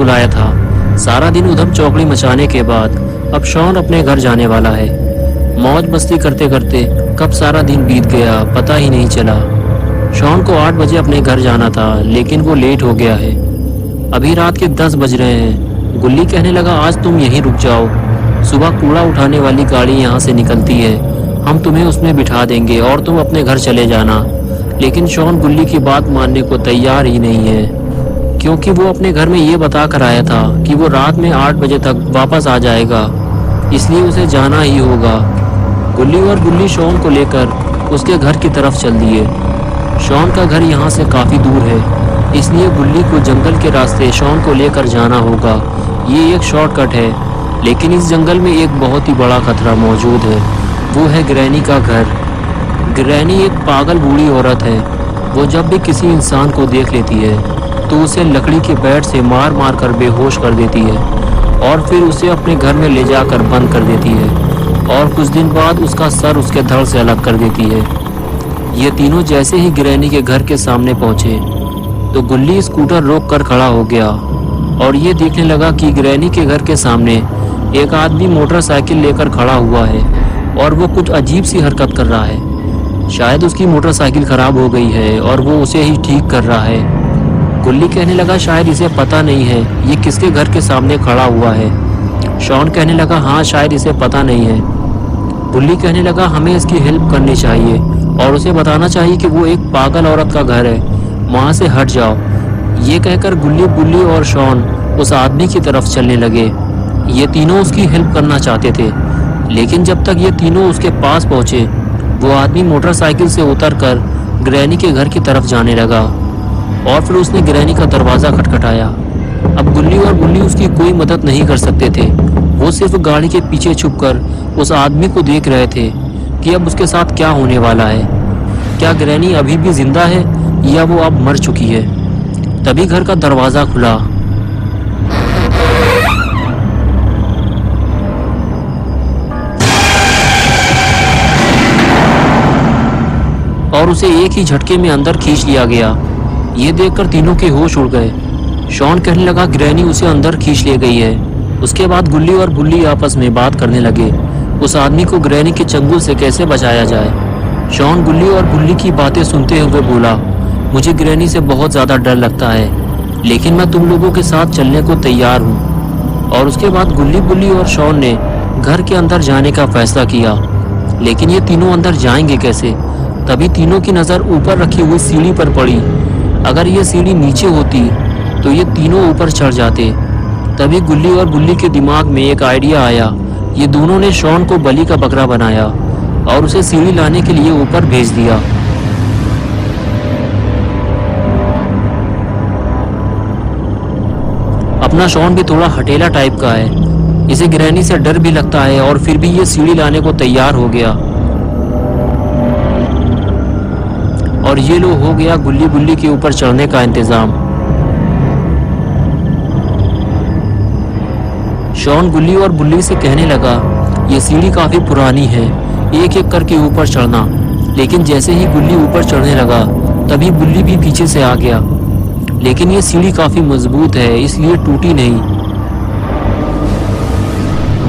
बुलाया था। सारा दिन उधम चौकड़ी मचाने के बाद अब शॉन अपने घर जाने वाला है। मौज मस्ती करते करते कब सारा दिन बीत गया पता ही नहीं चला। शॉन को 8 बजे अपने घर जाना था, लेकिन वो लेट हो गया है। अभी रात के 10 बज रहे हैं। गुल्ली कहने लगा, आज तुम यहीं रुक जाओ, सुबह कूड़ा उठाने वाली गाड़ी यहाँ से निकलती है, हम तुम्हें उसमें बिठा देंगे और तुम अपने घर चले जाना। लेकिन शॉन गुल्ली की बात मानने को तैयार ही नहीं है, क्योंकि वो अपने घर में ये बता कर आया था कि वो रात में 8 बजे तक वापस आ जाएगा, इसलिए उसे जाना ही होगा। गुल्ली और गुल्ली शॉन को लेकर उसके घर की तरफ चल दिए। शॉन का घर यहाँ से काफ़ी दूर है, इसलिए गुल्ली को जंगल के रास्ते शॉन को लेकर जाना होगा। ये एक शॉर्टकट है, लेकिन इस जंगल में एक बहुत ही बड़ा खतरा मौजूद है। वो है ग्रैनी का घर। ग्रैनी एक पागल बूढ़ी औरत है। वो जब भी किसी इंसान को देख लेती है तो उसे लकड़ी के बैट से मार मार कर बेहोश कर देती है और फिर उसे अपने घर में ले जाकर बंद कर देती है और कुछ दिन बाद उसका सर उसके धड़ से अलग कर देती है। ये तीनों जैसे ही ग्रैनी के घर के सामने पहुंचे तो गुल्ली स्कूटर रोक कर खड़ा हो गया और ये देखने लगा कि ग्रैनी के घर के सामने एक आदमी मोटरसाइकिल लेकर खड़ा हुआ है और वो कुछ अजीब सी हरकत कर रहा है। शायद उसकी मोटरसाइकिल खराब हो गई है और वो उसे ही ठीक कर रहा है। गुल्ली कहने लगा, शायद इसे पता नहीं है ये किसके घर के सामने खड़ा हुआ है। शॉन कहने लगा, हाँ शायद इसे पता नहीं है। गुल्ली कहने लगा, हमें इसकी हेल्प करनी चाहिए और उसे बताना चाहिए कि वो एक पागल औरत का घर है, वहाँ से हट जाओ। ये कहकर गुल्ली और शॉन उस आदमी की तरफ चलने लगे। ये तीनों उसकी हेल्प करना चाहते थे, लेकिन जब तक ये तीनों उसके पास पहुँचे वो आदमी मोटरसाइकिल से उतरकर ग्रैनी के घर की तरफ जाने लगा और फिर उसने ग्रैनी का दरवाज़ा खटखटाया। अब गुल्ली और गुल्ली उसकी कोई मदद नहीं कर सकते थे। वो सिर्फ गाड़ी के पीछे छुपकर उस आदमी को देख रहे थे कि अब उसके साथ क्या होने वाला है। क्या ग्रैनी अभी भी जिंदा है या वो अब मर चुकी है? तभी घर का दरवाज़ा खुला और उसे एक ही झटके में अंदर खींच लिया गया। ये देखकर तीनों के होश उड़ गए। शॉन कहने लगा, ग्रैनी उसे अंदर खींच ले गई है। उसके बाद गुल्ली और गुल्ली आपस में बात करने लगे, उस आदमी को ग्रैनी के चंगुल से कैसे बचाया जाए। शॉन गुल्ली और गुल्ली की बातें सुनते हुए बोला, मुझे ग्रैनी से बहुत ज़्यादा डर लगता है, लेकिन मैं तुम लोगों के साथ चलने को तैयार हूँ। और उसके बाद गुल्ली और शॉन ने घर के अंदर जाने का फैसला किया, लेकिन ये तीनों अंदर जाएंगे कैसे? तभी तीनों की नज़र ऊपर रखी हुई सीढ़ी पर पड़ी। अगर ये सीढ़ी नीचे होती तो ये तीनों ऊपर चढ़ जाते। तभी गुल्ली और गुल्ली के दिमाग में एक आइडिया आया। ये दोनों ने शॉन को बलि का बकरा बनाया और उसे सीढ़ी लाने के लिए ऊपर भेज दिया। अपना शॉन भी थोड़ा हटेला टाइप का है, इसे ग्रैनी से डर भी लगता है और फिर भी ये सीढ़ी लाने को तैयार हो गया। और ये लो हो गया गुल्ली के ऊपर चढ़ने का इंतजाम। शॉन गुल्ली और बुल्ली से कहने लगा, ये सीढ़ी काफ़ी पुरानी है, एक एक करके ऊपर चढ़ना। लेकिन जैसे ही गुल्ली ऊपर चढ़ने लगा तभी बुल्ली भी पीछे से आ गया। लेकिन ये सीढ़ी काफ़ी मजबूत है, इसलिए टूटी नहीं।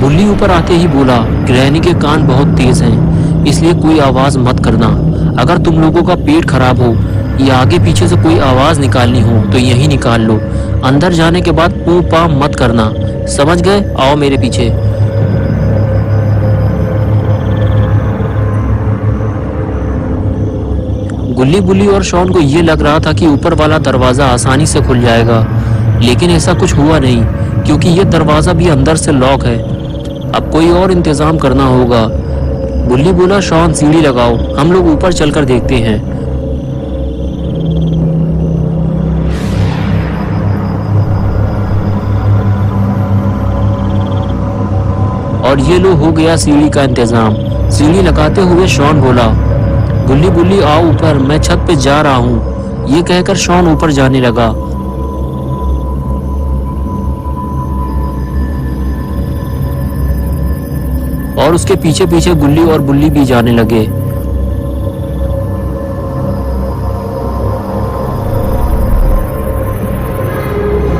बुल्ली ऊपर आते ही बोला, ग्रैनी के कान बहुत तेज हैं, इसलिए कोई आवाज़ मत करना। अगर तुम लोगों का पेट खराब हो या आगे पीछे से कोई आवाज़ निकालनी हो तो यही निकाल लो। अंदर जाने के बाद पू पा मत करना, समझ गए? आओ मेरे पीछे। गुल्ली और शॉन को ये लग रहा था कि ऊपर वाला दरवाज़ा आसानी से खुल जाएगा, लेकिन ऐसा कुछ हुआ नहीं, क्योंकि ये दरवाज़ा भी अंदर से लॉक है। अब कोई और इंतज़ाम करना होगा। गुल्ली बोला, शॉन सीढ़ी लगाओ, हम लोग ऊपर चलकर देखते हैं। और ये लो हो गया सीढ़ी का इंतजाम। सीढ़ी लगाते हुए शॉन बोला, गुल्ली आओ ऊपर, मैं छत पे जा रहा हूँ। ये कहकर शॉन ऊपर जाने लगा। और उसके पीछे पीछे गुल्ली और बुल्ली भी जाने लगे।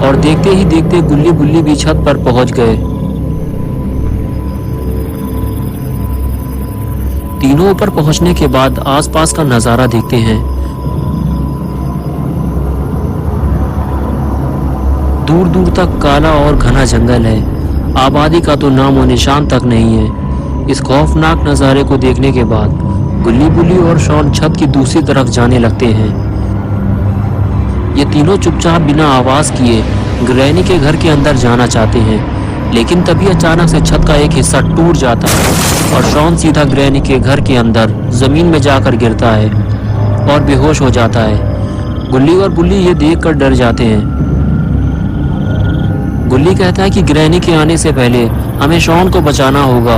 और देखते ही देखते गुल्ली बुल्ली भी छत पर पहुंच गए। तीनों ऊपर पहुंचने के बाद आसपास का नजारा देखते हैं। दूर दूर तक काला और घना जंगल है, आबादी का तो नामो निशान तक नहीं है। इस खौफनाक नज़ारे को देखने के बाद गुल्ली बुल्ली और शॉन छत की दूसरी तरफ जाने लगते हैं। ये तीनों चुपचाप बिना आवाज किए ग्रैनी के घर के अंदर जाना चाहते हैं, लेकिन तभी अचानक से छत का एक हिस्सा टूट जाता है और शॉन सीधा ग्रैनी के घर के अंदर जमीन में जाकर गिरता है और बेहोश हो जाता है। गुल्ली और बुल्ली ये देखकर डर जाते हैं। गुल्ली कहता है कि ग्रैनी के आने से पहले हमें शॉन को बचाना होगा।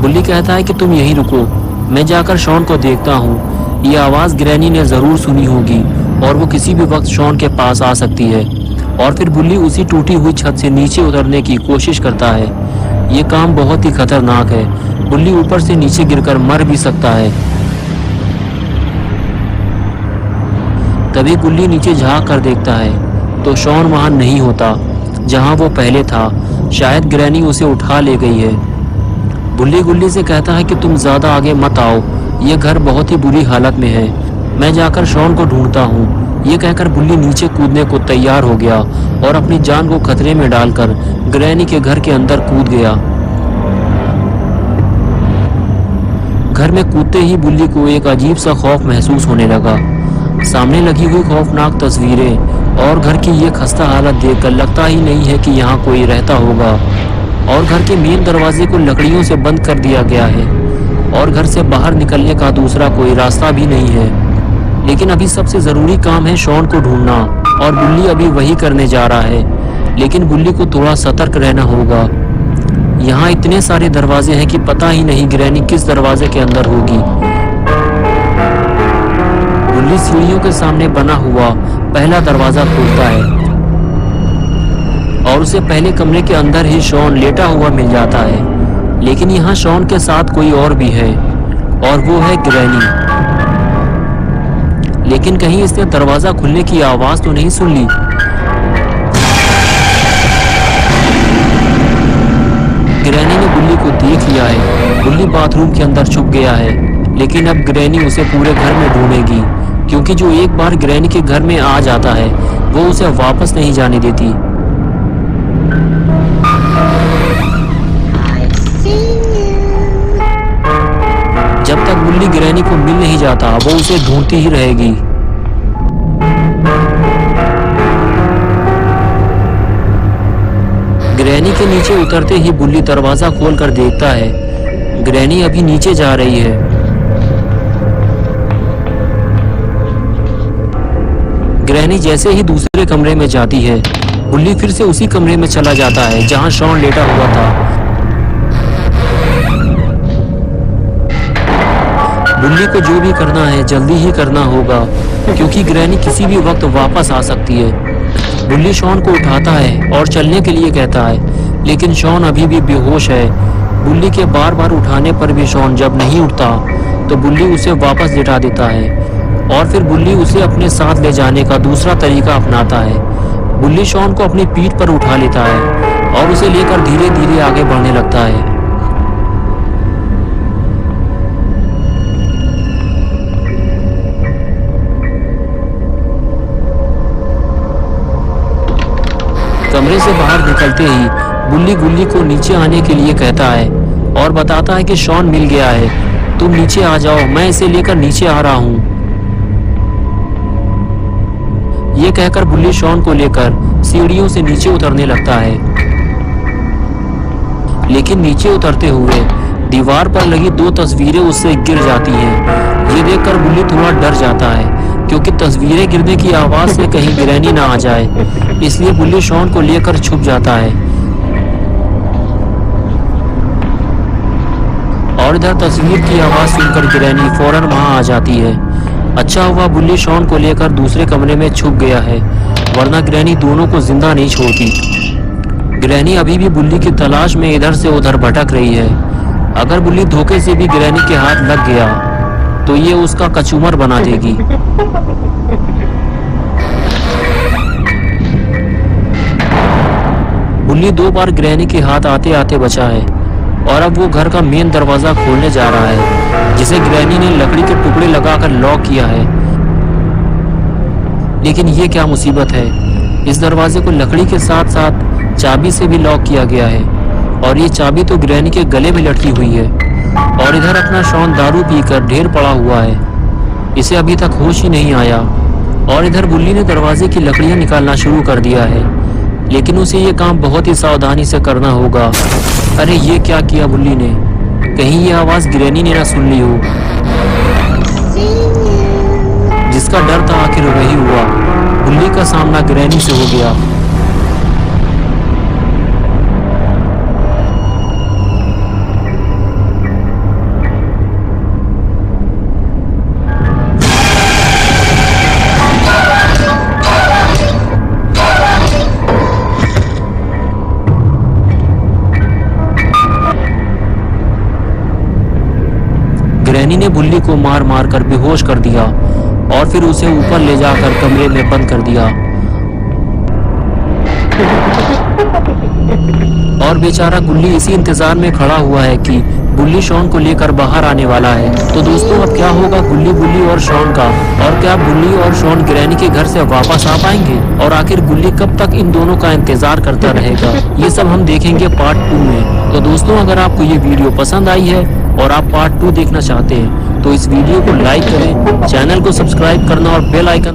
बुल्ली कहता है कि तुम यहीं रुको, मैं जाकर शॉन को देखता हूँ। ये आवाज़ ग्रैनी ने ज़रूर सुनी होगी और वो किसी भी वक्त शॉन के पास आ सकती है। और फिर बुल्ली उसी टूटी हुई छत से नीचे उतरने की कोशिश करता है। ये काम बहुत ही खतरनाक है, बुल्ली ऊपर से नीचे गिरकर मर भी सकता है। तभी गुल्ली नीचे झांक कर देखता है तो शॉन वहाँ नहीं होता जहाँ वो पहले था। शायद ग्रैनी उसे उठा ले गई है। बुल्ली गुल्ली से कहता है कि तुम ज़्यादा आगे मत आओ, ये घर बहुत ही बुरी हालत में है, मैं जाकर शॉन को ढूंढता हूँ। ये कहकर बुल्ली नीचे कूदने को तैयार हो गया और अपनी जान को खतरे में डालकर ग्रैनी के घर के अंदर कूद गया। घर में कूदते ही बुल्ली को एक अजीब सा खौफ महसूस होने लगा। सामने लगी हुई खौफनाक तस्वीरें और घर की ये खस्ता हालत देखकर लगता ही नहीं है कि यहाँ कोई रहता होगा। और घर के मेन दरवाजे को लकड़ियों से बंद कर दिया गया है और घर से बाहर निकलने का दूसरा कोई रास्ता भी नहीं है। लेकिन अभी सबसे ज़रूरी काम है शॉन को ढूंढना और बुल्ली अभी वही करने जा रहा है। लेकिन बुल्ली को थोड़ा सतर्क रहना होगा। यहाँ इतने सारे दरवाजे हैं कि पता ही नहीं ग्रैनी किस दरवाजे के अंदर होगी। बुल्ली सीढ़ियों के सामने बना हुआ पहला दरवाजा खोलता है और उसे पहले कमरे के अंदर ही शॉन लेटा हुआ मिल जाता है। लेकिन यहाँ शॉन के साथ कोई और भी है और वो है ग्रैनी। लेकिन कहीं इसने दरवाजा खुलने की आवाज तो नहीं सुन ली। ग्रैनी ने बुल्ली को देख लिया है। बुल्ली बाथरूम के अंदर छुप गया है, लेकिन अब ग्रैनी उसे पूरे घर में ढूंढेगी, क्योंकि जो एक बार ग्रैनी के घर में आ जाता है वो उसे वापस नहीं जाने देती। जब तक बुल्ली ग्रैनी को मिल नहीं जाता वो उसे ढूंढती ही रहेगी। ग्रैनी के नीचे उतरते ही बुल्ली दरवाजा खोलकर देखता है ग्रैनी अभी नीचे जा रही है। ग्रैनी जैसे ही दूसरे कमरे में जाती है, बुल्ली फिर से उसी कमरे में चला जाता है जहां शॉन लेटा हुआ था। बुल्ली को जो भी करना है जल्दी ही करना होगा, क्योंकि ग्रैनी किसी भी वक्त वापस आ सकती है। बुल्ली शॉन को उठाता है और चलने के लिए कहता है, लेकिन शॉन अभी भी बेहोश है। बुल्ली के बार बार उठाने पर भी शॉन जब नहीं उठता तो बुल्ली उसे वापस लिटा देता है और फिर बुल्ली उसे अपने साथ ले जाने का दूसरा तरीका अपनाता है। बुल्ली शॉन को अपनी पीठ पर उठा लेता है और उसे लेकर धीरे धीरे आगे बढ़ने लगता है। कमरे से बाहर निकलते ही बुल्ली गुल्ली को नीचे आने के लिए कहता है और बताता है कि शॉन मिल गया है, तुम नीचे आ जाओ, मैं इसे लेकर नीचे आ रहा हूँ। ये कहकर बुल्ली शॉन को लेकर सीढ़ियों से नीचे उतरने लगता है। लेकिन नीचे उतरते हुए दीवार पर लगी 2 तस्वीरें उससे गिर जाती हैं। ये देखकर बुल्ली थोड़ा डर जाता है, क्योंकि तस्वीरें गिरने की आवाज से कहीं ग्रैनी ना आ जाए। इसलिए बुल्ली शॉन को लेकर छुप जाता है और इधर तस्वीर की आवाज सुनकर ग्रैनी फौरन वहां आ जाती है। अच्छा हुआ बुल्ली शॉन को लेकर दूसरे कमरे में छुप गया है, वरना ग्रैनी दोनों को जिंदा नहीं छोड़ती। ग्रैनी अभी भी बुल्ली की तलाश में इधर से उधर भटक रही है। अगर बुल्ली धोखे से भी ग्रैनी के हाथ लग गया तो ये उसका कचूमर बना देगी। बुल्ली 2 बार ग्रैनी के हाथ आते आते बचा है और अब वो घर का मेन दरवाजा खोलने जा रहा है, जिसे ग्रैनी ने लकड़ी के टुकड़े लगाकर लॉक किया है। लेकिन ये क्या मुसीबत है, इस दरवाजे को लकड़ी के साथ साथ चाबी से भी लॉक किया गया है और ये चाबी तो ग्रैनी के गले में लटकी हुई है। और इधर अपना शॉन दारू पीकर ढेर पड़ा हुआ है, इसे अभी तक होश ही नहीं आया। और इधर बुल्ली ने दरवाजे की लकड़ियां निकालना शुरू कर दिया है, लेकिन उसे ये काम बहुत ही सावधानी से करना होगा। अरे ये क्या किया बुल्ली ने, कहीं ये आवाज ग्रैनी ने ना सुन ली हो। जिसका डर था आखिर वही हुआ, बुल्ली का सामना ग्रैनी से हो गया। ग्रैनी ने बुल्ली को मार मार कर बेहोश कर दिया और फिर उसे ऊपर ले जाकर कमरे में बंद कर दिया। और बेचारा गुल्ली इसी इंतजार में खड़ा हुआ है कि बुल्ली शॉन को लेकर बाहर आने वाला है। तो दोस्तों अब क्या होगा बुल्ली और शॉन का, और क्या बुल्ली और शॉन ग्रैनी के घर से वापस आ पाएंगे, और आखिर गुल्ली कब तक इन दोनों का इंतजार करता रहेगा, ये सब हम देखेंगे पार्ट 2 में। तो दोस्तों अगर आपको ये वीडियो पसंद आई है और आप पार्ट 2 देखना चाहते हैं तो इस वीडियो को लाइक करें, चैनल को सब्सक्राइब करना और बेल आइकन